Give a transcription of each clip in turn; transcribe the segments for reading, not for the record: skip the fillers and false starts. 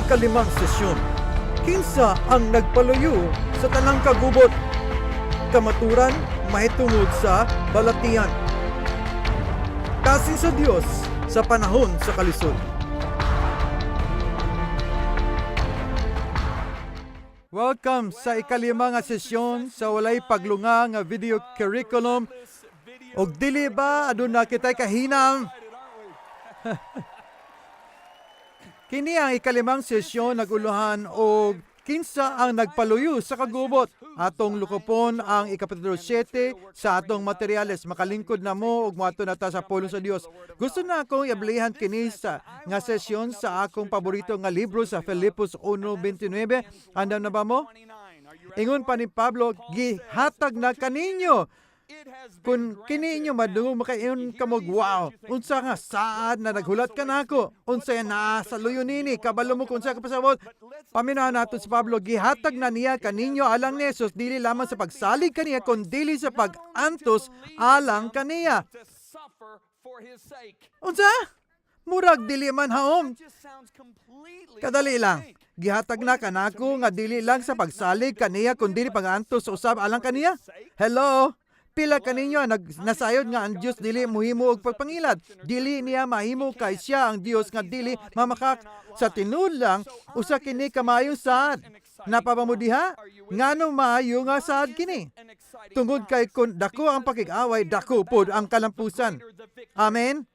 ikalimang sesyon. Kinsa ang nagpaluyo sa tanang kagubot? Kamaturan mahitungod sa balatian. Kasi sa Dios sa panahon sa kalisod. Welcome sa ikalimang nga sesyon sa walay paglunga nga video curriculum. Og dili ba aduna kitay kahinam? Kini ang ikalimang sesyon naguluhan og kinsa ang nagpaluyo sa kagubot. Atong lukopon ang ikapitulo 7 sa atong materyales. Makalingkod na mo ug moadto na ta sa pulong sa Dios. Gusto na akong iablihan kini sa nga sesyon sa akong paborito nga libro sa Filipos 1:29. Andam na ba mo? Ingon pa ni Pablo, gihatag na kaninyo. Kung kini inyo madungog makaingon kamog, wow, unsa nga saad na naghulat ka nako, unsa na sa luyo nini, kabalo mo kung sa kapasabot. Paminahan nato si Pablo, gihatag na niya kaninyo alang ni Jesus, dili lamang sa pagsalig kaniya, kundi sa pag-antos alang kaniya. Unsa? Murag dili man haom. Kadali lang. Gihatag na kanako nga dili lang sa pagsalig kaniya, kundi pag-antos usab alang kaniya. Hello? Pila kaninyo nasayod nga ang Dios dili mohimo og pagpangilad. Dili niya mahimo kay siya ang Dios nga dili mamakak sa tinud lang usa kini kamayong saad. Napapamudiha nganong maayo nga saad kini. Tungod kay kun dako ang pakig-away, dako pod ang kalampusan. Amen.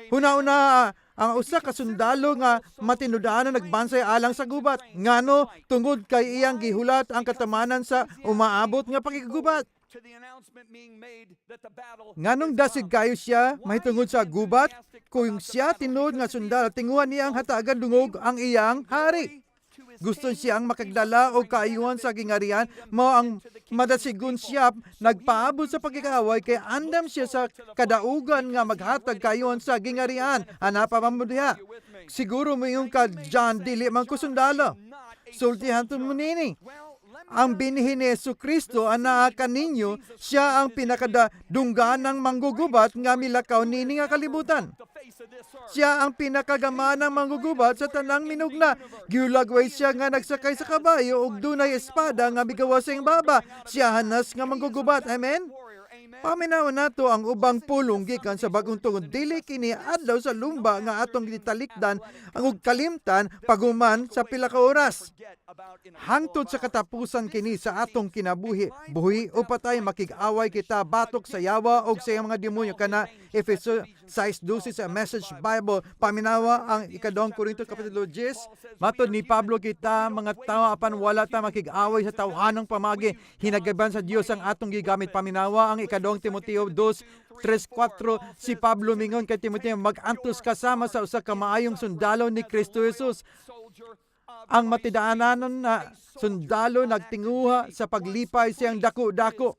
Huna-una ang usa ka sundalo nga matinud-an nagbansay alang sa gubat. Ngano tungod kay iyang gihulat ang katamanan sa umaabot nga pakigubat. Nganong dasig kayo siya mahitungod sa gubat? Kung siya tinud nga sundalo, tinguhan niyang hatagan dungog ang iyang hari. Gusto siyang makagdala o kaayuhan sa gingarian, mao ang madasigon siya nagpaabot sa pagkikaway kay andam siya sa kadaugan nga maghatag kaayuhan sa gingarian. Anapa mamudiha. Siguro mo yung ka John dili man ko sundalo. Sultihan to mo nini. Ang binhi ni Jesucristo anaa kaninyo, siya ang pinakadungganang manggugubat nga milakaw nini nga kalibutan. Siya ang pinakagamanang manggugubat sa tanang minugna. Giulagway siya nga nagsakay sa kabayo ug dunay espada nga migawas sa baba. Siya hanas nga manggugubat. Amen. Paminaw nato ang ubang pulong gikan sa bagong tungod. Dili kini adlaw sa lumba nga atong gitalikdan ang ug kalimtan paguman sa pila ka oras. Hangtod sa katapusan kini sa atong kinabuhi, buhi o patay makig-away kita batok sa yawa o sa mga demonyo kana Efeso 6:12 sa Message Bible. Paminawa ang ikadong Korinto kapitulo 10. Matod ni Pablo kita mga tao apan wala ta makig-away sa tawhanang pamagi. Hinagaban sa Dios ang atong gigamit. Paminawa ang ikadong Timoteo 2:3-4. Si Pablo mingon kay Timoteo, mag-antos kasama sa usa ka maayong sundalo ni Kristo Jesus. Ang matidaanan na sundalo nagtinguha sa paglipay siyang dako-dako.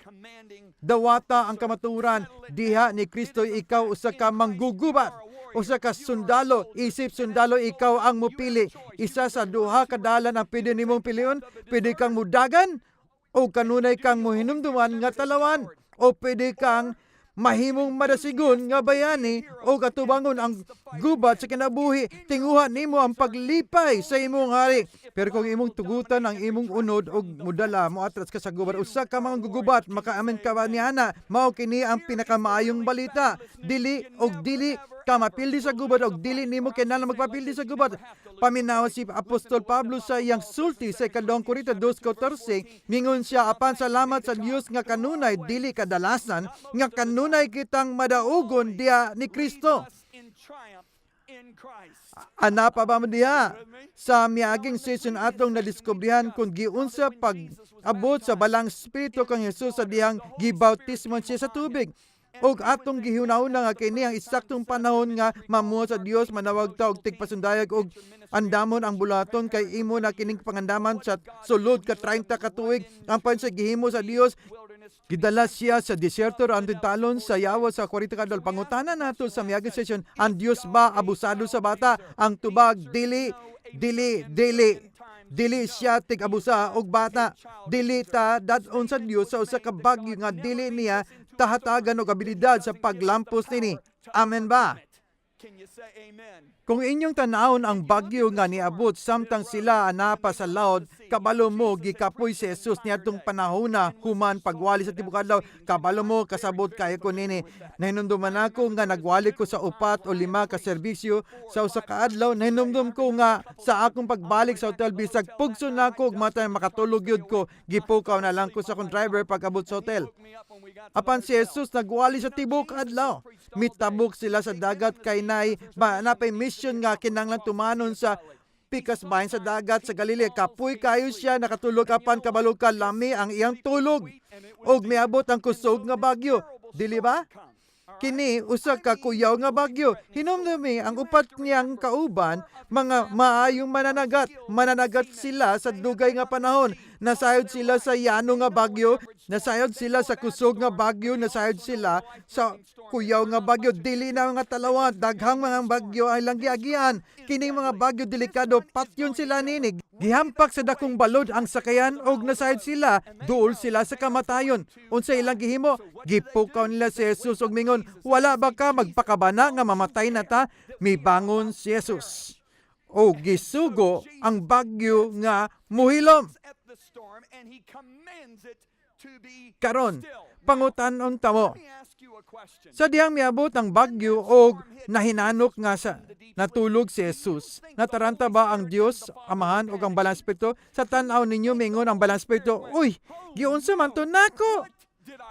Dawata ang kamaturan, diha ni Kristo ikaw usa ka manggugubat. Usa ka sundalo, isip sundalo ikaw ang mupili. Isa sa duha ka dalan ang pwede nimong pilion, pwede kang mudagan o kanunay kang muhinumduman nga talawan o pwede kang mahimong madasigon nga bayani o katubangon ang gubat sa kinabuhi. Tinguha nimo ang paglipay sa imong hari. Pero kung imong tugutan ang imong unod og mudala mo atras ka sa gubat, usa ka mga gugubat, makaamin ka ba niana? Mao kini ang pinakamaayong balita. Dili ka mapildi sa gubat og dili nimo kinahanglan magpapildi sa gubat. Paminaw si Apostol Pablo sa iyang sulti sa ikadong Korinto 2:14, mingon siya, apan salamat sa Dios nga kanunay dili kadalasan nga kanunay kitang madaugon diha ni Kristo. Ana pa ba mo diha? Sa miaging season atong nadiskubrihan kung giunsa pag-abot sa balang spirito kang Jesus sa dihang gibautismo siya sa tubig. Og atong gihunahuna nga kini ang eksaktong panahon nga mamuo sa Dios, manawag ta og tigpasundayag og andamon ang bulaton kay imo na kining pangandaman sa sulod ka 30 ka tuig. Ang pansa gihimo sa Dios, gidala siya sa deserto randon talon sa yawa sa 40 ka dol. Pangutana nato sa miaging session, ang Dios ba abusado sa bata? Ang tubag, dili siya tig-abusa og bata. Dili ta dadon sa Dios sa usa ka bagyo nga dili niya tahatagan og abilidad sa paglampos nini. Amen ba? Kung inyong tanawon ang bagyo nga niabot samtang sila anapa sa laod, kabalo mo gikapoy si Jesus niadtong panahona human pagwali sa tibuok adlaw, kabalo mo kasabot kayo ko nini. Nahinumduman ako nga nagwali ko sa 4 o 5 ka serbisyo sa usa ka adlaw. Nahinumdum ko nga sa akong pagbalik sa hotel bisag pugso na ako ug matay makatulog yun ko, gipukaw na lang ko sa akong driver pag abot sa hotel. Apan si Jesus nagwali sa tibuok adlaw. Mitabok sila sa dagat kay napay mission nga kinanglan tumanon sa pikas bahin sa dagat sa Galilea. Kapoy kayo siya nakatulog apan kabalo ka lami ang iyang tulog. Og miabot ang kusog nga bagyo. Dili ba? Kini usa ka kuyaw nga bagyo. Hinumdumi ang upat niyang kauban mga maayong mananagat. Mananagat sila sa dugay nga panahon. Nasayod sila sa yano nga bagyo, nasayod sila sa kusog nga bagyo, nasayod sila sa kuyaw nga bagyo. Dili na mga talawan, daghang mga bagyo ay lang giagian. Kining mga bagyo delikado, patyon sila ninig. Gihampak sa dakong balod ang sakayan og nasayod sila, duol sila sa kamatayon. Unsa ilang gihimo? Gipukaw nila si Jesus og mingon, wala ba ka magpakabana nga mamatay na ta? Mibangon si Jesus. O gisugo ang bagyo nga muhilom. Karon, pangutanon tamo. Sa dihang miabot ang bagyo og nahinanok nga sa natulog si Jesus. Nataranta ba ang Dios, Amahan ug ang Balang Espiritu? Sa tan-aw ninyo mingon ang Balang Espiritu, uy, giunsa man to nako?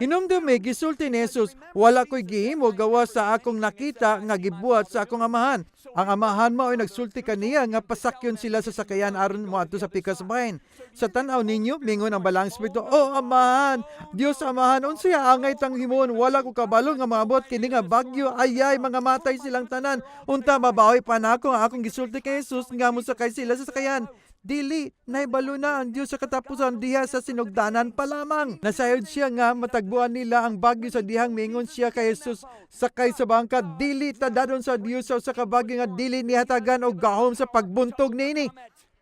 Hinumdumi gisulti ni Jesus, wala ko'y gihimo gawa sa akong nakita nga gibuhat sa akong amahan. Ang amahan mo ay nagsulti kaniya nga pasakyon sila sa sakayan aron moadto sa pikas bahin. Sa tan-aw ninyo mingon ang Balang Espiritu, oh amahan, Dios amahan, unsay angay tang himon, wala ko kabalo nga maabot kini nga bagyo, ayay mga matay silang tanan. Unta mabawi pa nako ang akong gisulti kay Jesus nga mosakay sila sa sakayan. Dili, naibalo na ang Diyos sa katapusan diha sa sinugdanan pa lamang. Nasayod siya nga matagbuan nila ang bagyo sa dihang mingon siya kay Jesus sakay sa bangka. Dili tadadon sa Diyos sa usa ka bagyo nga dili nihatagan og gahom sa pagbuntog niini.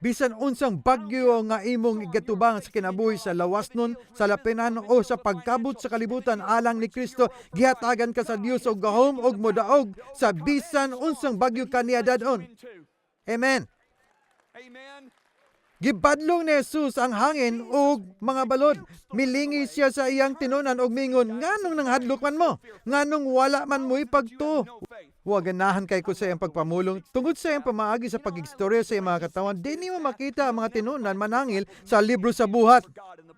Bisan unsang bagyo nga imong igatubang sa kinabuhi sa lawas nun, sa lapinan o sa pagkabot sa kalibutan alang ni Kristo, gihatagan ka sa Diyos og gahom og modaog sa bisan unsang bagyo kaniya dadon. Amen. Amen. Gibadlong ni Jesus ang hangin ug mga balod. Milingi siya sa iyang tinunan og mingon, nganong nanghadlok man mo? Nganong wala man mo ipagtuo? Wa ganahan kay ko sa iyang pagpamulong. Tungod sa iyang pamaagi sa pagigstorya sa iyang mga katawan, di mo makita ang mga tinunan manangil sa libro sa buhat.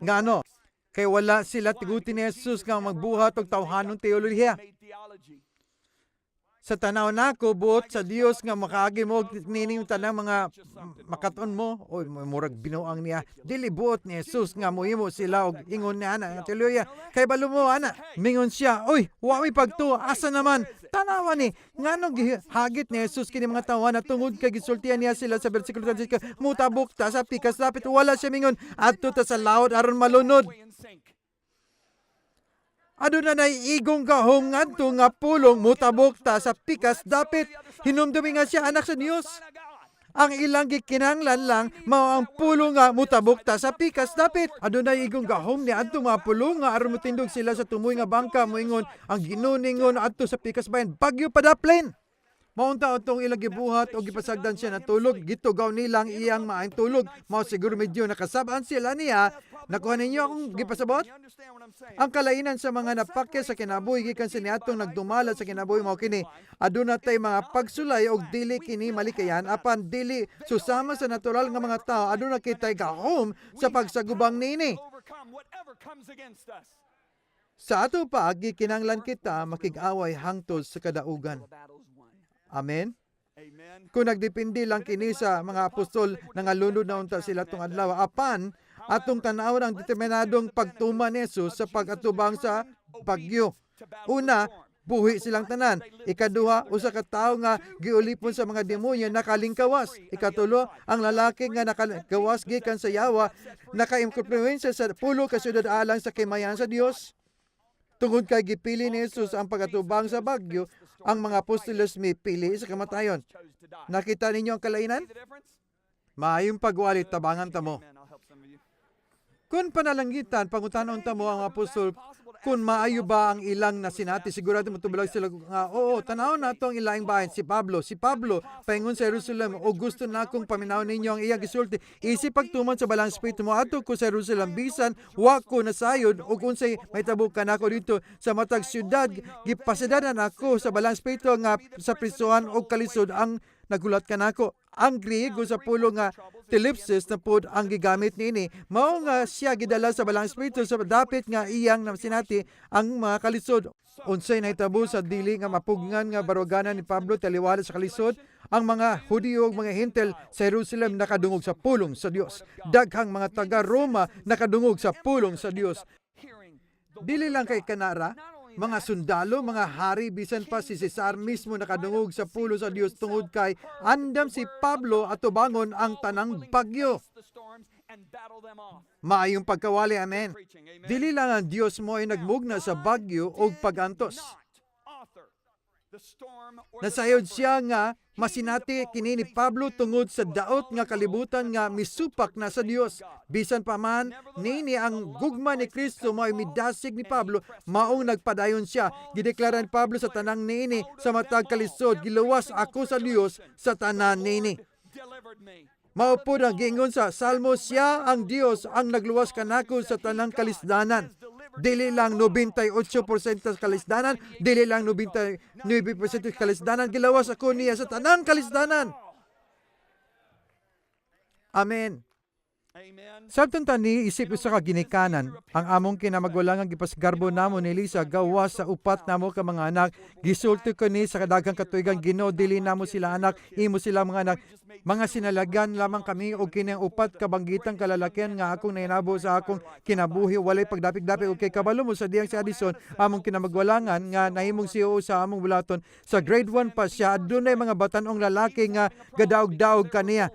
Ngano? Kay wala sila tiguti ni Jesus nga magbuhat og tawhanong teolohiya. Sa tanaw nako buot sa Dios nga makaagi mo nining tanang mga makaton mo oy murag binuang niya dili buot ni Jesus nga mohimo sila og ingon niya ana teolohiya kay balo mo ana mingon siya oy wa mi pagtuo asa naman tanawa ni nganong gihagit ni Jesus kini mga tawo na tungod kay gisultihan niya sila sa bersikulo 36 mutabok ta sa pikas dapit wala siya mingon adto ta sa laod aron malunod. Aduna nay igong gahom ngadto nga pulong mutabok ta sa pikas dapit hinumdumi nga siya anak sa Dios. Ang ilang gikinahanglan lang mao ang pulong nga mutabok ta sa pikas dapit. Adunay igong gahom ni adto nga pulong nga aron motindog sila sa tumoy nga bangka moingon ang ginuningon adto sa pikas bahin bagyo padaplin. Maunta otong ilang gibuhat o gipasagdan siya na tulog, gitugaw nilang iyang maayong tulog. Mao siguro medyo nakasabaan sila niya. Nakuha ninyo akong gipasabot? Ang kalainan sa mga napakya sa kinabuhi gikan sa niadtong nagdumala sa kinabuhi mao kini. Aduna tay mga pagsulay og dili kini malikayan apan dili susama sa natural nga mga tao. Aduna kitay gahom sa pagsagubang niini. Sa ato pa gikinahanglan kita makig-away hangtod sa kadaugan. Amen. Kung nagdepende lang kini sa mga apostol nangalunod na unta sila tong adlaw apan atong tan-awon ang determinadong pagtuman ni Jesus sa pag-atubang sa bagyo. Una, buhi silang tanan. Ikaduha, usa ka tawo nga giulipon sa mga demonyo nakalingkawas. Ikatulo, ang lalaki nga nakagawas gikan sa yawa naka-impluwensya sa pulo ka syudad alang sa kimayan sa Dios. Tungod kay gipili ni Jesus ang pag-atubang sa bagyo, ang mga apostolos mipili sa kamatayon. Nakita ninyo ang kalainan? Maayong pagwalit tabangan ta mo. Kung panalangitan, pangutan-on ta mo ang apostol, kung maayo ba ang ilang na sinati, sigurado mo tubulag sila nga, oo, tanaw na to ang ilaing bayan, si Pablo, paingon sa Jerusalem, o gusto na akong paminaw ninyo ang iyang gisulti, isip pagtuman sa balang espiritu mo, ato ko sa Jerusalem, bisan, wako na sayod, o kung say may tabukan ako dito sa matag syudad, gipasadanan ako sa balang espiritu nga sa prisuhan o kalisod ang nagulat ka nako. Ang Griego sa pulo nga telipsis na pod ang gigamit nini. Mao nga siya gidala sa balang espiritu sa dapit nga iyang sinati ang mga kalisod. Unsay nahitabo sa dili nga mapugngan nga baruganan ni Pablo taliwala sa kalisod, ang mga Hudiyo ug mga Hintel sa Jerusalem nakadungog sa pulong sa Dios. Daghang mga taga Roma nakadungog sa pulong sa Dios. Dili lang kay kanara, mga sundalo, mga hari, bisan pa si Cesar mismo nakadungog sa pulo sa Dios tungod kay andam si Pablo at tubangon ang tanang bagyo. Maayong pagkawali, amen. Dili lang ang Dios mo ay nagmugna sa bagyo o pagantos. Nasayod siya nga masinati kini ni Pablo tungod sa daot nga kalibutan nga misupak na sa Dios. Bisan pa man nini ang gugma ni Kristo mo ay midasig ni Pablo, maong nagpadayon siya. Gideklara ni Pablo sa tanang nini sa matag kalisod, giluwas ako sa Dios sa tanan nini. Maupod ang giingon sa Salmo, siya ang Dios ang nagluwas kanako sa tanang kalisdanan. Dili lang 98% sa kalisdanan, dili lang 99% sa kalisdanan, gilawas ako niya sa tanang kalisdanan. Amen. Sabton tani isip usa ka ginikanan, ang among kinamagwalangan gipasgarbo namo ni Lisa gawas sa upat namo ka mga anak, gisulti ko ni sa kadaghang katuigan Ginoo, dili namo sila anak, imo sila mga anak. Mga sinalagan lamang kami og kini ang upat kabanggitang kalalakian nga akong nainabo sa akong kinabuhi, walay pagdapig-dapig og kay kabalo mo sa diyang si Addison, among kinamagwalangan nga nahimong CEO sa among bulaton. Sa grade 1 pa siya, adunay mga batanong lalaki nga gadaog-daog kaniya.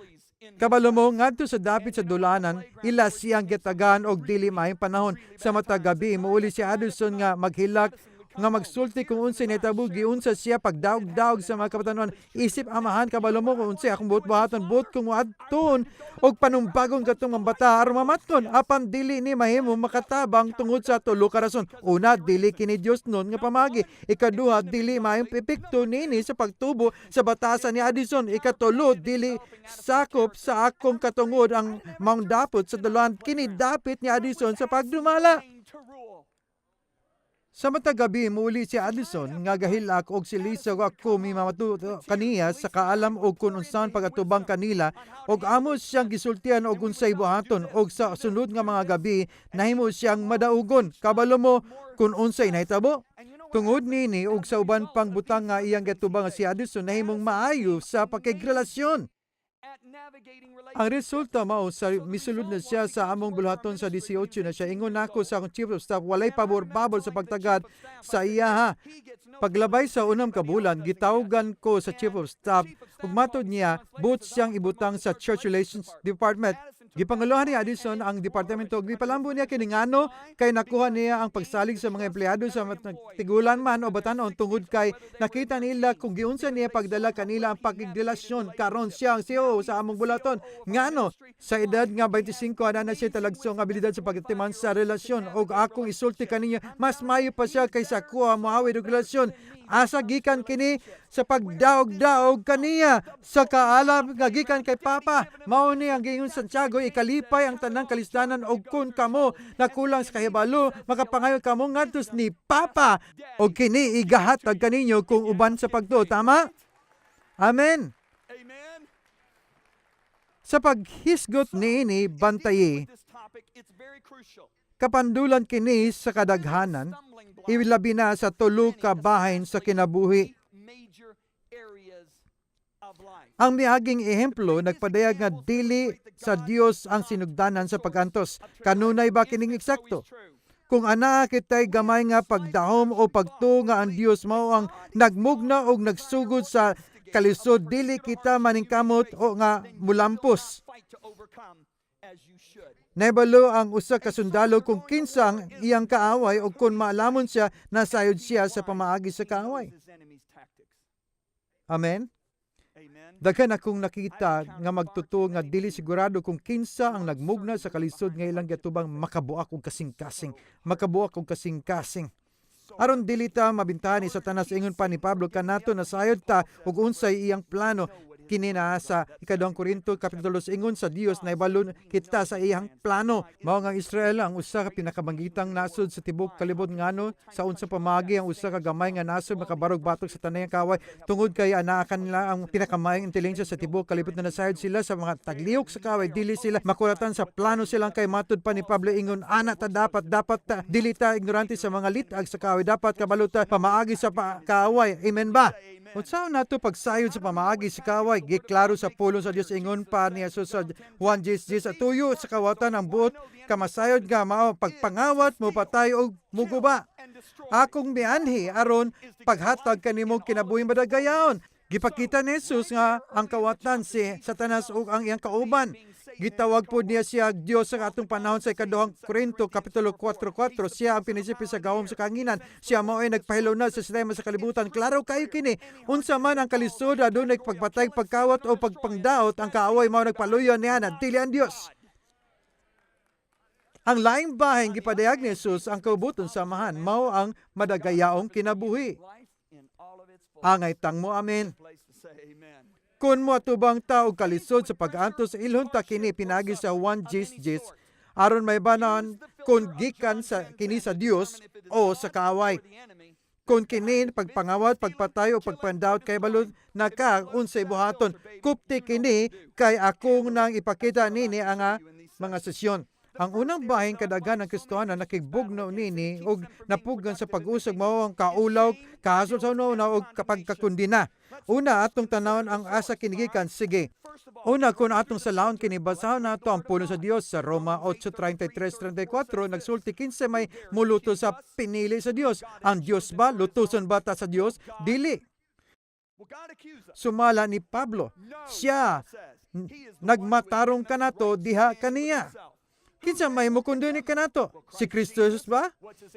Kabalo mo ngadto sa dapit sa dulanan, ila siyang gitagan og dili maayong panahon. Sa matag gabi mouli si Addison nga maghilak nga magsulti kung unsay nahitabo, giunsa siya pagdaog-daog sa mga kabatanon. Isip amahan, kabalo mo kung unsay akong buot-buhaton, buot kung adton og panumbagong katong mga bata aron mamaton, apan dili ni mahimo makatabang tungod sa tulo ka rason. Una, dili kini Dios nun nga pamagi. Ikaduha, dili maayong epekto nini sa pagtubo sa batasan ni Addison. Ikatulo, dili sakop sa akong katungod ang maong dapot sa dalawan kini dapit ni Addison sa pagdumala. Sa matag gabi, muli si Addison nga gahilak og si Lisa ako mimamatuto kaniya sa kaalam og kung unsaon pagatubang kanila og amo siyang gisultian og unsay buhaton og sa sunod nga mga gabi nahimo siyang madaugon. Kabalo mo kung unsay nahitabo. Tungod nini og sa uban pang butang nga iyang gatubang si Addison nahimong maayo sa pakigrelasyon. Ang resulta mao sa misulod na siya sa among buluhaton sa 18 na siya. Ingon nako sa akong chief of staff, walay pabor-babor sa pagtagad sa iya ha. Paglabay sa unang kabulan, gitawgan ko sa chief of staff ug matod niya, buot siyang ibutang sa Church Relations Department. Gipanguluhan ni Addison ang departamento ug gipalambo niya kini ngano kay nakuha niya ang pagsalig sa mga empleyado sa tigulan man o batanon tungod kay nakita nila kung giunsa niya pagdala kanila ang pakigrelasyon karon siya ang CEO sa among bulaton. Ngano sa edad nga 25 ana na siya talagso ang abilidad sa pagtiman sa relasyon og akong isulti kaniya mas mayo pa siya kaysa kuha moawid og relasyon. Asa gikan kini sa pagdaog-daog kaniya sa kaalam nga gikan kay Papa. Mao ni ang giingon Santiago, ikalipay ang tanang kalisdanan og kun kamo nakulang sa kahibalo makapangayo kamo ngadtos ni Papa og kini igahatag kaninyo kung uban sa pagtuo. Tama? Amen. Sa paghisgot niini bantayi, kapandulan kini sa kadaghanan, ilabi na sa tulo ka bahin sa kinabuhi. Ang miaging ehemplo nagpadayag nga dili sa Dios ang sinugdanan sa pagantos. Kanunay ba kining eksakto? Kung ana kitay gamay nga pagdahom o pagtuo nga ang Dios mao ang nagmugna og nagsugod sa kalisod, dili kita maningkamot o nga mulampos. Naibalo ang usa ka sundalo kung kinsang iyang kaaway o kung maalamon siya, nasayod siya sa pamaagi sa kaaway. Amen? Daghan akong nakita nga magtuto nga dili sigurado kung kinsa ang nagmugna sa kalisod nga ilang gatubang makabuak og kasing-kasing. Makabuak og kasing-kasing. Aron dili ta mabintahan ni Satanas, ingon pa ni Pablo kanato nasayod ta ug unsay iyang plano. Kini na sa ika-2 Korinto kapitulo 2, ingon sa Dios na ibalon kita sa iyang plano. Mao nga Israel ang usa ka pinakabanggitang nasod sa tibok kalibot ngano sa unsa pamagi ang usa ka gamay nga nasod makabarog batok sa tanayang kaway tungod kay anaakan nila ang pinakamayang intelihensya sa tibok kalibot na nasayod sila sa mga tagliyok sa kaway, dili sila makuratan sa plano silang kay matud pa ni Pablo, ingon ana ta dapat ta dili ta ignorante sa mga litag sa kaway, dapat kabalo ta pamaagi sa kaway. Amen ba? Unsaon nato pagsayod sa pamaagi sa kaway? Giklaro sa pulong sa Dios, ingon pa ni Jesus sa 1:10, atuyo sa kawatan ang buot kamasayod nga mao pagpangawat mo patay og muguba. Akong mianhi aron paghatag kanimo kinabuhing madagayaon. Gipakita ni Jesus nga ang kawatan si Satanas ug ang iyang kauban. Gitawag po niya siya Dios sa atong panahon sa ika-2 Korinto kapitulo 4:4. Siya ang pinisipi sa gawom sa kanginan. Siya mao ay nagpahilaw na sa sistema sa kalibutan. Klaro kayo kini. Unsa man ang kalisod adunay pagpatay, pagkawat o pagpangdaot, ang kaaway mao nagpaluyon niya na dili ang Dios. Ang laing baheng gipadayag ni Jesus ang kaubuton samahan mao ang madagayaong kinabuhi. Angay tang mo, amen. Kung mo atubang tao kalisod sa pag-antos sa ilhon ta kini pinagi sa 1:10 aron may banan kung gikan sa kini sa Dios o sa kaaway. Kung kini pagpangawat, pagpatay o pagpandaot kay balod naka unsay buhaton. Kupti kini kay akong nang ipakita nini ang mga sesyon. Ang unang bahing kadaghan ng Kristohanan nakigbugno nini og napugan sa pag-usog mao ang kaulaw, kahasol sa una og kapagkakundina. Una atong tanawon ang asa kinigikan. Sige. Una kun atong salahon kini basahon nato ang puno sa Dios sa Roma 8:33-34 nagsulti kinsa may muluto sa pinili sa Dios. Ang Dios ba lutuson ba ta sa Dios? Dili. Sumala ni Pablo. Siya nagmatarong kanato diha kaniya. Kinsa may mukunduni kanato? Si Kristo Jesus ba?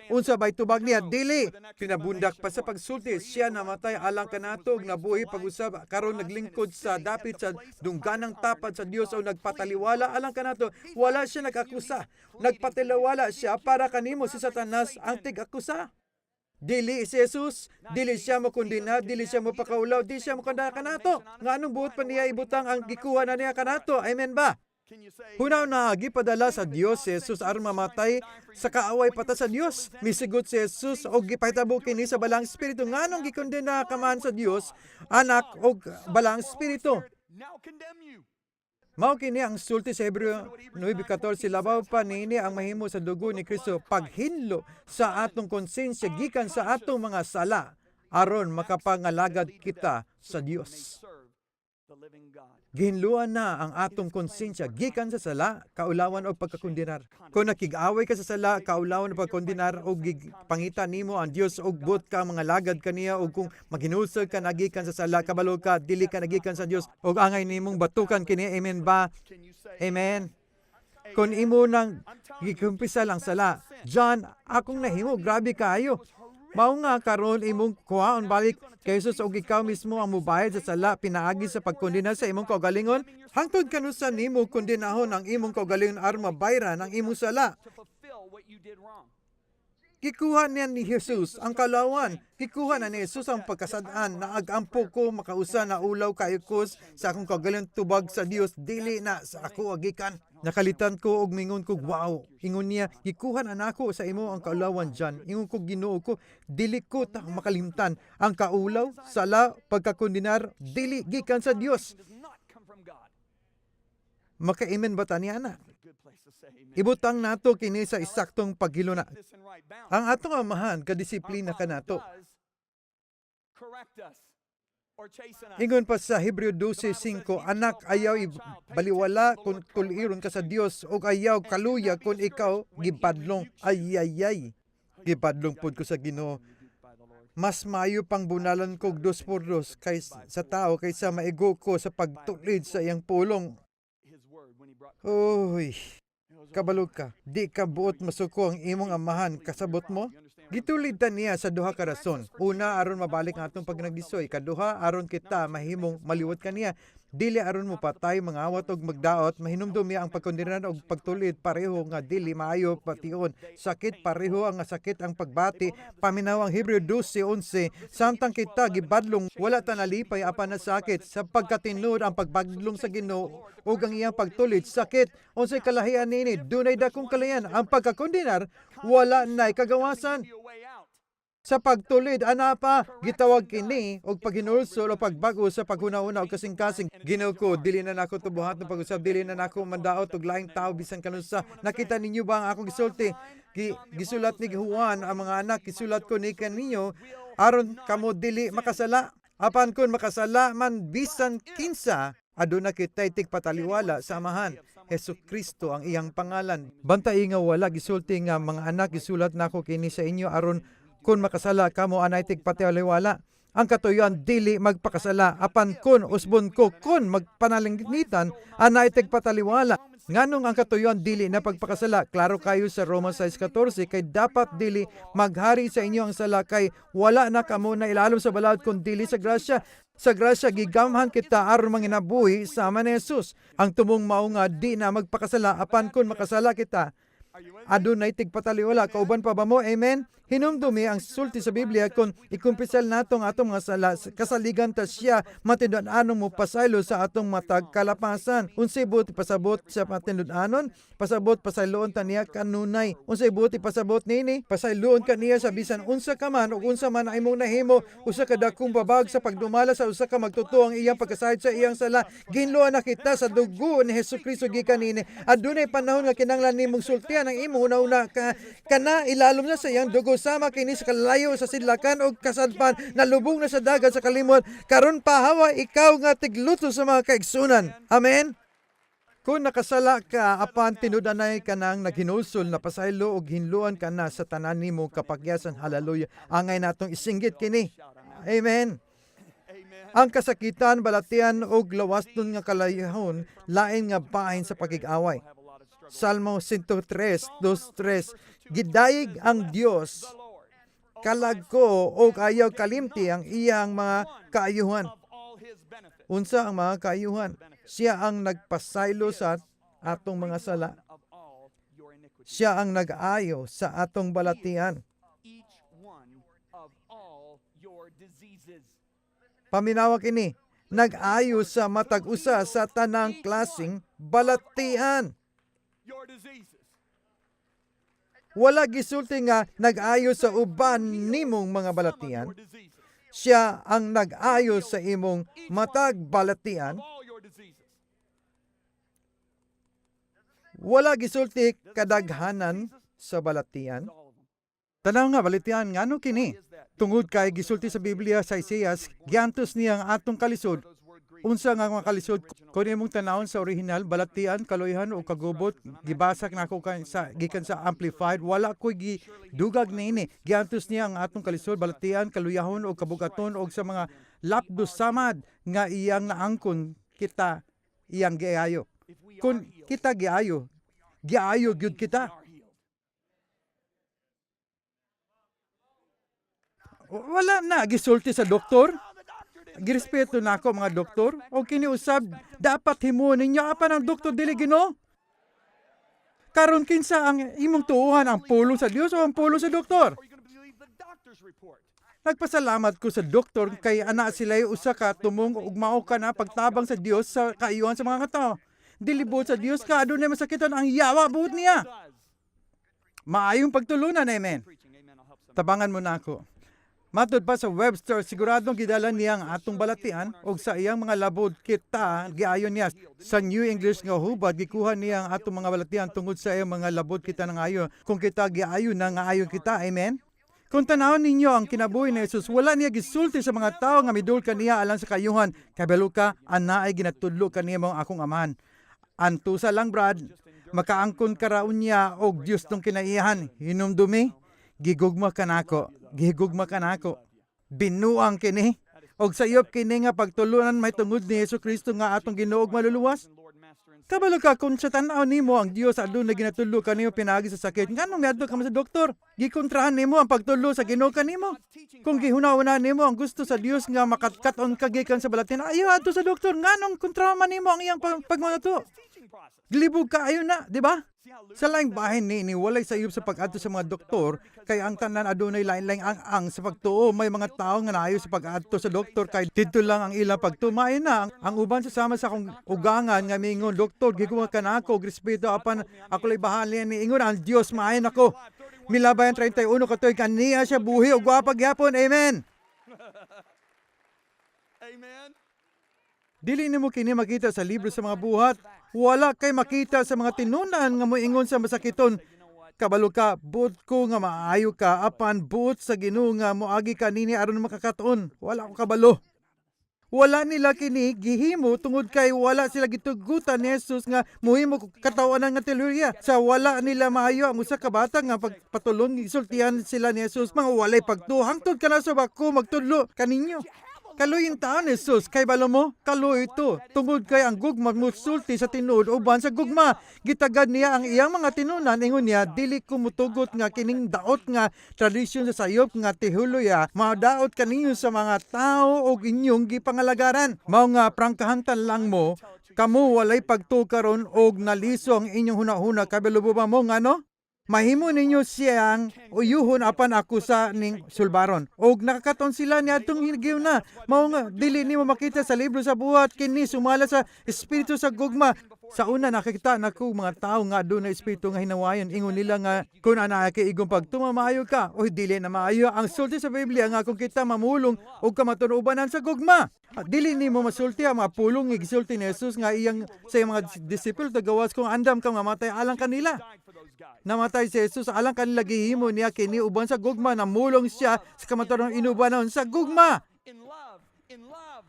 Unsa bay tubag niya? Dili. Pinabundak pa sa pagsulti. Siya namatay alang kanato ug nabuhi pag-usab karon naglingkod sa dapit sa dungganang tapad sa Dios o nagpataliwala alang kanato. Wala siya nag-akusa. Nagpataliwala siya para kanimo si Satanas ang tig-akusa. Dili si Jesus, dili siya mo kundina, dili siya mo pakaulaw, dili siya mo kundina kanato. Nganong buot pa niya ibutang ang gikuha na niya kanato? Amen ba? Hunaw na gipadala sa Dios si Jesus aron mamatay sa kaaway pata sa Dios. Misigot si Jesus og gipahitabo kini sa balang espiritu. Nganong gikondena ka man sa Dios, anak og balang espiritu? Mao kini ang sulti sa Hebreo 9:14, labaw pa nini ang mahimo sa dugo ni Kristo, paghinlo sa atong konsensya gikan sa atong mga sala aron makapangalagad kita sa Dios. Gihinluan na ang atong konsensya gikan sa sala, kaulawan o pagkakondenar. Kung nakig-away ka sa sala, kaulawan o pagkondenar o pangita nimo ang Dios og buot ka mga lagad kaniya, o kung maghinulsog ka nagikan sa sala, kabalo ka dili ka nagikan sa Dios og angay nimong batukan kini. Amen ba? Amen. Kung imo nang gikumpisa lang sala, John, akong nahimo grabe kaayo. Mao nga karon imong kuhaon balik kay Jesus og ikaw mismo ang mubayad sa sala pinaagi sa pagkondena sa imong kaugalingon. Hangtod kanusa nimo kondenahon ang imong kaugalingon aron mabayran ang imong sala. Gikuha niya ni Jesus ang kalawan. Gikuha na ni Jesus ang pagkasad-an na agampo ko makausa na ulaw kayukos sa akong kaugalingon tubag sa Dios, dili na sa ako agikan. Nakalitan ko og mingon ko, wow. Ingon niya, gikuha na nako sa imo ang kaulawan dyan. Ingon ko, Ginoo ko, dili ko ta makalimtan. Ang kaulaw, sala, pagkakondenar, dili gikan sa Dios. Maka-amen ba taniya na? Ibutang nato kini sa isaktong paghiluna. Ang atong amahan kadisiplina kanato. Ingon pa sa Hebreo 12:5, anak, ayaw baliwala kung tuliron ka sa Dios o ayaw kaluya kung ikaw gibadlong. Ay. Gibadlong pod ko sa Ginoo. Mas maayo pang bunalan ko 2 kay sa tao kaysa maigo ko sa pagtulid sa iyang pulong. Oy, kabalog ka. Di ka buot masuko ang imong amahan. Kasabot mo? Gitulid ta niya sa duha ka rason. Una, aron mabalik ang atong pagnagdisoy. Kaduha, aron kita mahimong maliwat kaniya. Dili aron mo patay, mangawat og magdaot, mahinumdum niya ang pagkondenan og pagtulid pareho nga dili maayo pation. Sakit pareho ang sakit ang pagbati. Paminaw ang Hebreo 12:11. Samtang kita gibadlong wala ta nalipay apan na sakit sa pagkatinud ang pagbadlong sa Ginoo ug ang iyang pagtulid sakit. Unsay kalahian nini? Dunay dakong kalahian. Ang pagkakondenar wala nay kagawasan. Sa pagtulid, ana pa, gitawag kini og paghinulsol o pagbago sa paghuna-una og kasing-kasing. Ginoo ko, dili na nako tubuhat ng pag-usab, dili na nako mandaot og laing tao bisan kanunsa. Nakita ninyo ba ang akong gisulti? Gisulat ni Juan ang mga anak, gisulat ko ni kaninyo aron kamo dili makasala. Apan kun makasala man bisan kinsa, aduna kitay tigpataliwala sa amahan. Hesukristo ang iyang pangalan. Bantay nga wala gisulti nga mga anak, gisulat nako kini sa inyo aron kun makasala kamo anay tigpataliwala. Ang katuyoan dili magpakasala. Apan kun usbon ko kun magpanalingnitan anay tigpataliwala. Nganong ang katuyoan dili na pagpakasala? Klaro kayo sa Romans 6:14 kay dapat dili maghari sa inyo ang sala kay wala na kamo na ilalom sa balawd kun dili sa grasya. Sa grasya gigamhan kita aron manginabuhi sama ni Jesus. Ang tumong mao nga di na magpakasala apan kun makasala kita adunay tigpataliwala. Kauban pa ba mo? Amen? Hinumdumi ang sulti sa Biblia kung ikumpisal natong atong mga sala, kasaligan ta siya matindud-anon mo pasaylo sa atong matag kalapasan. Unsay buti pasabot sa matindud-anon? Pasabot pasayloon ta niya kanunay. Unsay buti pasabot nini? Pasayloon ka niya sa bisan unsa ka man ug unsa man ang imong nahimo. Usa ka dakong babag sa pagdumala sa usa ka magtuto ang iyang pagkasayod sa iyang sala. Ginluan na kita sa dugo ni Hesukristo gikan nini. Adunay panahon nga kinahanglan nimong sultihan ang imong una-una kana ilalom na sa iyang dugo sama kini sa kalayo sa sidlakan og kasadpan nalubong na sa dagat sa kalimot karon pahawa ikaw nga tigluto sa mga kaigsunan. Amen. Kung nakasala ka apan tinud-anay ka nang naghinulsol na pasaylo og hinluan ka na sa tanan nimo kapagyasan. Hallelujah. Angay natong isinggit kini. Amen. Ang kasakitan, balatian og lawaston nga kalayahon lain nga bahin sa pagig-away. Salmo 103:2-3. Gidayeg ang Dios kalagko o ayaw kalimti ang iyang mga kaayuhan. Unsa ang mga kaayuhan? Siya ang nagpasaylo sa atong mga sala. Siya ang nag-ayo sa atong balatian. Paminawa kini, nag-ayo sa matag usa sa tanang klasing balatian. Wala gisulti nga nag-ayo sa uban nimong mga balatian. Siya ang nag-ayo sa imong matag balatian. Wala gisulti kadaghanan sa balatian. Tanaw nga balatian ngano kini? Tungod kay gisulti sa Biblia sa Isaias, giantos niya ang atong kalisod. Unsa nga mga kalisod? Kung imong tanawon sa original, balatian, kaluyan o kagubot, gibasak na ako gikan sa Amplified, wala ko gidugag na ini. Giantos niya ang atong kalisod, balatian, kaluyahon o kabugaton o sa mga lapdos samad nga iyang naangkon kita iyang giayo. Kung kita giayo gyud kita. Wala na gisulti sa doktor. Girespeto na ako mga doktor. O kiniusab, dapat himuon ninyo apan ang doktor dili Ginoo. Karon kinsa ang imong tuuhan, ang pulong sa Dios o ang pulong sa doktor? Nagpasalamat ko sa doktor kay ana sila'y usa ka tumong ug mao ka na pagtabang sa Dios sa kaayuhan sa mga tao. Dilibot sa Dios ka adunay masakiton ang yawa buot niya. Maayong pagtulunan, amen. Tabangan mo na ako. Matod pa sa Webster, siguradong gidala niya ang atong balatian o sa iyang mga labod kita, giayon niya. Sa New English nga hubad, gikuha niya ang atong mga balatian tungod sa iyang mga labod kita ng ayon. Kung kita giayon na nga ayon kita, amen? Kung tanawon ninyo ang kinabuhi ni Jesus, wala niya gisulti sa mga tao nga midul kaniya alang sa kayuhan. Kabalo ka, ana ay ginatudlo kaniya mong akong amahan. Antusa lang, Brad, makaangkon karaon niya og Dios tong kinaiyahan. Hinumdumi, gigugma ka nako. Gihigugma ka nako. Binuang kini. Og sayop kini nga pagtulunan may tungod ni Hesukristo nga atong Ginoo ug maluluwas. Kabalo ka kung sa tanaw nimo ang Dios adunay ginatulo kaniyo pinaagi sa sakit. Nganong miadto ka man sa doktor? Gikontrahan nimo ang pagtulo sa Ginoo kanimo. Kung gihuna-una nimo ang gusto sa Dios nga makatkaton ka gikan sa balatin, ayo adto sa doktor. Nganong kontrahan man nimo ang iyang pagmanato? Glibog ka ayo na, di ba? Sa laing bahin ni walay sayop sa pag-adto sa mga doktor, kay ang tanan adunay lain-laing ang sa pagtuo. May mga tao nga naayo sa pag-adto sa doktor kay dito lang ang ilang pagtumay na. Ang uban sa sama sa akong ugangan nga mingon, doktor, giguma ka na ako, respeto apan ako lay bahali ni ingon ang Dios maayon ako. Milabayan 31 katoy kaniya siya buhi og gwapa gyapon. Amen. Amen. Dili nimo kini makita sa libro sa mga buhat. Wala kay makita sa mga tinunan nga moingon sa masakiton. Kabalo ka, buot ko nga maayo ka, apan buot sa Ginoo nga moagi ka nini aron makakatuon. Wala ko kabalo. Wala nila kini gihimo tungod kay wala sila gitugutan ni Jesus nga muhimo katawanan nga teolohiya. Sa wala nila maayo ang usa ka bata nga pagpatulon gisultihan sila ni Jesus, mga walay pagtuo. Hangtod ka na sa bako magtudlo kaninyo. Kaloy yung taon ni Jesus, kay balo mo, kaloy ito. Tungod kay ang gugma musulti sa tinuod uban sa gugma. Gitagad niya ang iyang mga tinunan, ingon niya, dili ko mutugot nga kining daot nga tradisyon sa sayop nga teoloya, madaot kaninyo sa mga tao o inyong gipangalagaran. Mao nga prangkahantan lang mo, kamo walay pagtukaron og naliso ang inyong hunahuna, kabalo ba mo nga no? Mahimo ninyo siyang uyuhon apan ako sa ning sulbaron. Og nakakaton sila ni atong hinagiw na. Mao nga dili nimo makita sa libro sa buhat kini sumala sa espiritu sa gugma. Sa una nakita nako mga tao nga adunay espiritu nga hinawayon, ingon nila nga kun ana kay igong pagtuma maayo ka o dili na maayo. Ang sulti sa Biblia nga kung kita mamulong og kamatunubanan sa gugma. Dili nimo masulti ang mga pulong nga gisulti ni Jesus nga iyang sa iyang mga disipulo tagawas kung andam kang mamatay alang kanila. Namatay si Jesus alang kanila gihimo niya kini uban sa gugma, namulong siya sa kamatuoran inubanon sa gugma. In love.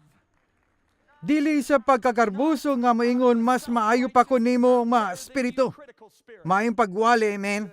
Dili sa pagkakarbuso nga moingon mas maayo pa ko nimo ma espiritu. Maayong pagwali, amen.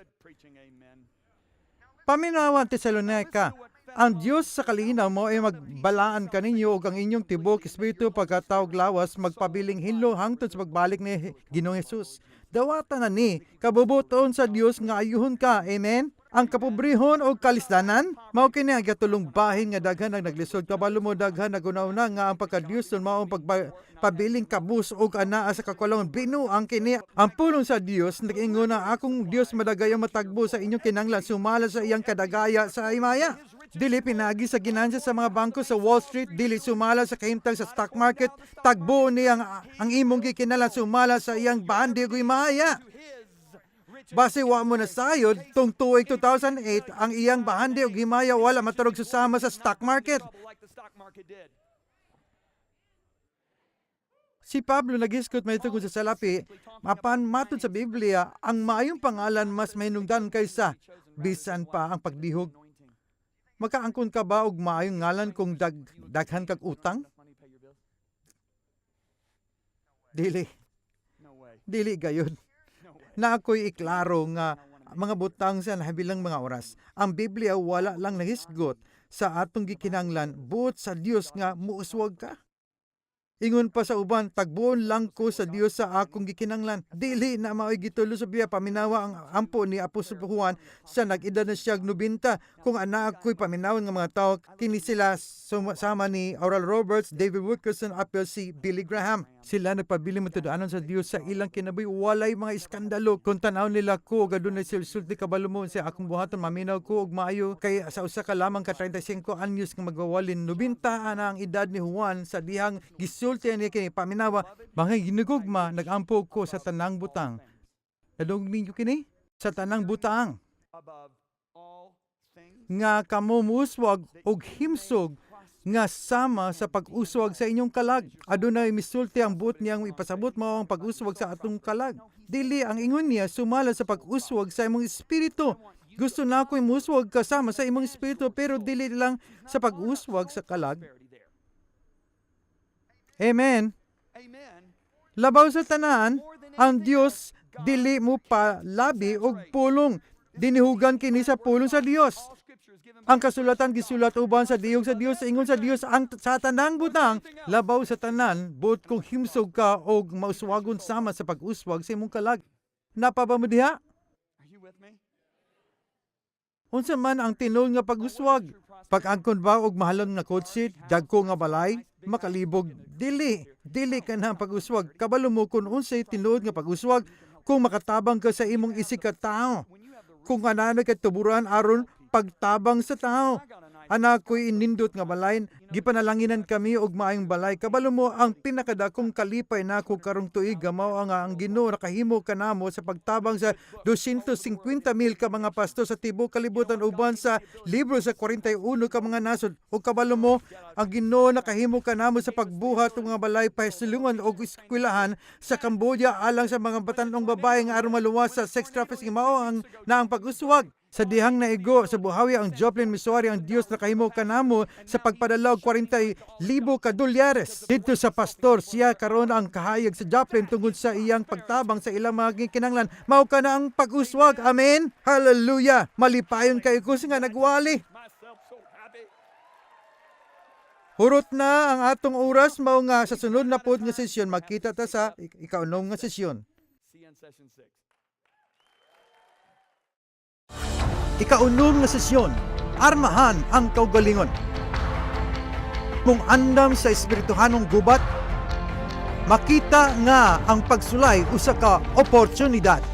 Paminawan Tesalonica, ang Dios sa kalinaw mo ay magbalaan kaninyo og ang inyong tibok espiritu pagkatawag lawas magpabiling hinlo hangtod sa pagbalik ni Ginoong Hesus. Dawatan na ni kabubuton sa Dios nga ayuhon ka, amen. Ang kapobrehon o kalisdanan, mao kini ang gatulong bahin nga daghan ang naglisod. Kabalo mo daghan naguna-una nga ang pagka-Dios mao ang pagpabiling kabus o anaa sa kakulangon. Binuang kini ang pulong sa Dios. Nag-ingon na akong Dios madagayang matagbo sa inyong kinanglan, sumala sa iyang kadagaya sa himaya. Dili pinagi sa ginansya sa mga bangko sa Wall Street, dili sumala sa kahimtang sa stock market, tagbo ni ang imong gikinalan sumala sa iyang bandi ug himaya. Base wa mo na sayod, tung tuig 2008, ang iyang bahandi ug himaya wala maturog susama sa stock market. Si Pablo nagiskot may tungkol sa salapi, mapan matod sa Biblia, ang maayong pangalan mas mahinungdan kaysa bisan pa ang pagdihog. Makaangkon ka ba og maayong ngalan kung daghan kag utang? Dili. Dili gayud. Na ako'y iklaro nga mga butang sa nahabilang mga oras. Ang Biblia wala lang nahisgot sa atong gikinanglan, buot sa Dios nga muuswag ka. Ingon pa sa uban, tagbuon lang ko sa Dios sa akong gikinanglan. Dili na mao'y gitulo sa Biblia, paminawa ang ampo ni Apostol Juan sa nag-edad na siya 90. Kung anak ko'y paminawon ng mga tao, kini sila sama ni Oral Roberts, David Wilkerson, apel si Billy Graham. Sila nagpabiling matudaanan sa Dios sa ilang kinabuhi, walay mga iskandalo. Kung tanaw nila ko, gadun na sulti kabalo mo sa akong buhaton, maminaw ko og maayo kay sa usa ka lamang ka 35 anyos nga magwawalin 90 na ang edad ni Juan sa dihang gisulti niya kini paminawa, mga ginugugma nagampo ko sa tanang butang. Nadung ninyo kini sa tanang butang nga kamo muswag og himsog nga sama sa pag-uswag sa inyong kalag. Adunay misulti ang buot niyang ipasabot mao ang pag-uswag sa atong kalag. Dili ang ingon niya sumala sa pag-uswag sa imong espiritu. Gusto na ako'y muswag kasama sa imong espiritu pero dili lang sa pag-uswag sa kalag. Amen. Labaw sa tanan, ang Dios dili mo pa labi og pulong. Dinihugan kini sa pulong sa Dios. Ang kasulatan gisulat uban sa diyog sa Dios, ingon sa Dios ang sa tanang butang labaw sa tanan, buot kung himsog ka og mauswagon sama sa pag-uswag sa imong kalag. Napaba mo diha? Are you with me? Unsa man ang tinuod nga pag-uswag? Pag-angkon ba og mahalon nga kotse, dagko nga balay, makalibog, dili ka na ang pag-uswag. Kabalo mo kung unsay tinuod nga pag-uswag, kung makatabang ka sa imong isig ka tao, kung anano ka tuburan aron pagtabang sa tao. Anak ko'y inindot nga balay, gipanalanginan kami og maayong balay. Kabalo mo ang pinakadakong kalipay nako karong tuig mao ang Ginoo nakahimo kanamo sa pagtabang sa 250,000 ka mga pasto sa tibuok kalibutan uban sa libro sa 41 ka mga nasod. O kabalo mo ang Ginoo nakahimo kanamo sa pagbuhat og mga balay pahisulungan og eskwelahan sa Cambodia alang sa mga batan-ong babae nga aron maluwas sa sex trafficking mao ang pag-uswag. Sa dihang naigo sa buhawi ang Joplin, Missouri, ang Dios nakahimo kanamo sa pagpadala og 40,000 ka dolyares. Dito sa pastor, siya karon ang kahayag sa Joplin tungod sa iyang pagtabang sa ilang mga kinanglan. Mao ka na ang pag-uswag. Amen. Hallelujah. Malipayon kay kus nga nagwali. Myself so happy. Hurot na ang atong oras mao nga sa sunod na pod nga sesyon magkita ta sa ikaunom nga sesyon. See you in session 6. Ikaunom nga sesyon, armahan ang kaugalingon. Kung andam sa espirituhanong gubat, makita nga ang pagsulay usa ka oportunidad.